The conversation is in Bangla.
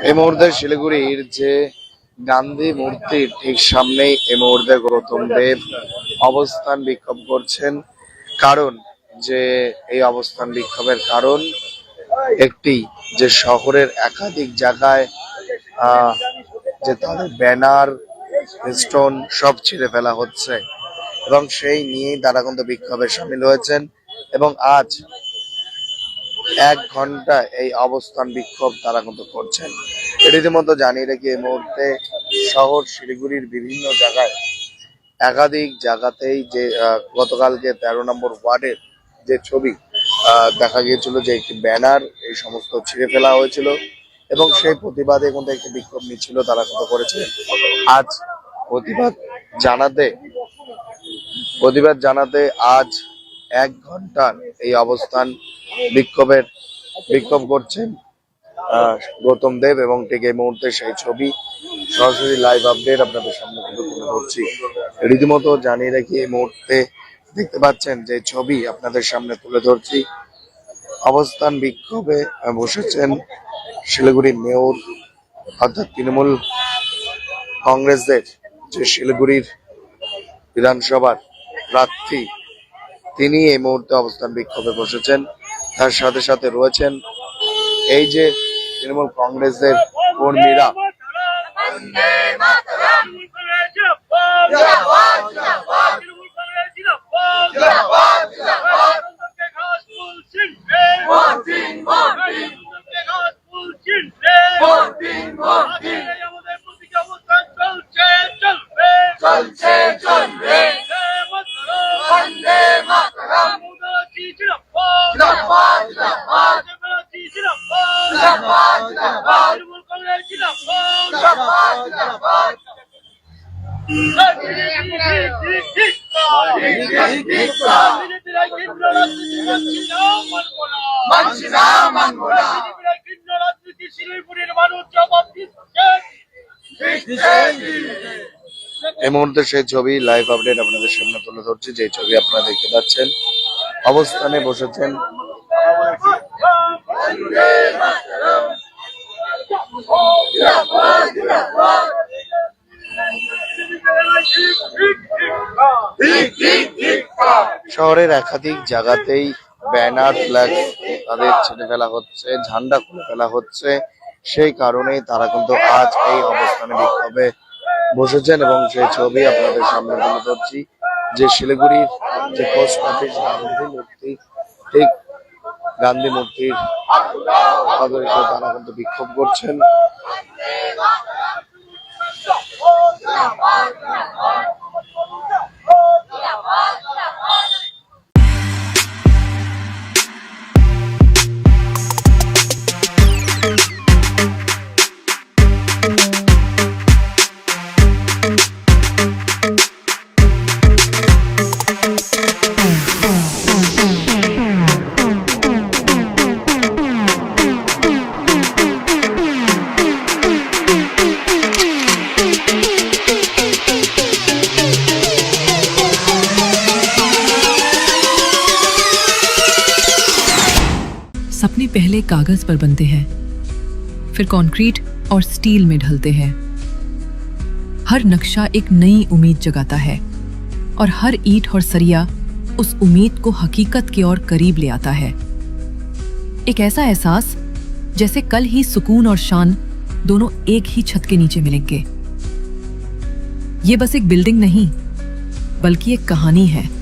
এই মুহূর্তে শিলিগুড়ির যে গান্ধী মূর্তির ঠিক সামনেই এই মুহূর্তে গৌতম দেব অবস্থান বিক্ষোভ করছেন। কারণ যে এই অবস্থান বিক্ষোভের কারণ একটি, যে শহরের একাধিক জায়গায় যে তাদের ব্যানার স্টোন সব ছিঁড়ে ফেলা হচ্ছে এবং সেই নিয়েই তারা কিন্তু বিক্ষোভে সামিল হয়েছেন এবং আজ 1 ঘন্টা এই অবস্থান বিক্ষোভ তারা কিন্তু করছেন। রীতিমতো জানিয়ে রেখে এই মুহূর্তে শহর শিলিগুড়ির বিভিন্ন জায়গায় একাধিক জায়গাতেই যে গতকালকে 13 নম্বর ওয়ার্ডের যে ছবি দেখা গিয়েছিল যে একটি ব্যানার এই সমস্ত ছিঁড়ে ফেলা হয়েছিল এবং সেই প্রতিবাদে কিন্তু একটি বিক্ষোভ মিছিল তারা কিন্তু করেছে। আজ প্রতিবাদ জানাতে আজ 1 ঘন্টা এই অবস্থান বিক্ষোভ করছেন গৌতম দেব এবং ঠিক এই মুহূর্তে সেই ছবি সরাসরি লাইভ আপডেট আপনাদের সামনে কিন্তু তুলে ধরছি। রীতিমতো জানিয়ে রাখি এই মুহূর্তে দেখতে পাচ্ছেন যে ছবি আপনাদের সামনে তুলে ধরছি। অবস্থান বিক্ষোভে বসেছেন শিলিগুড়ির মেয়র অর্থাৎ তৃণমূল কংগ্রেসের যে শিলিগুড়ির বিধানসভার প্রার্থী, তিনি এই মুহূর্তে অবস্থান বিক্ষোভে বসেছেন। তার সাথে সাথে রয়েছেন এই যে তৃণমূল কংগ্রেসের কর্মীরা। এই মুহূর্তে সেই ছবি লাইভ আপডেট আপনাদের সামনে তুলে ধরছি। যে ছবি আপনারা দেখতে পাচ্ছেন, অবস্থানে বসেছেন শহরের একাধিক জায়গাতেই ব্যানার ফ্ল্যাগ তাদের ছেড়ে ফেলা হচ্ছে, ঝান্ডা খুলে ফেলা হচ্ছে। সেই কারণেই তারা কিন্তু আজ এই অবস্থানে বিক্ষোভে বসেছেন এবং সেই ছবি আপনাদের সামনে তুলে ধরছি। যে শিলিগুড়ির যে পোস্ট অফিস গান্ধী মূর্তির তারা কিন্তু বিক্ষোভ করছেন। सपने पहले कागज पर बनते हैं, फिर कंक्रीट और स्टील में ढलते हैं। हर नक्शा एक नई उम्मीद जगाता है और हर ईंट और सरिया उस उम्मीद को हकीकत की ओर करीब ले आता है। एक ऐसा एहसास जैसे कल ही सुकून और शान दोनों एक ही छत के नीचे मिलेंगे। ये बस एक बिल्डिंग नहीं, बल्कि एक कहानी है।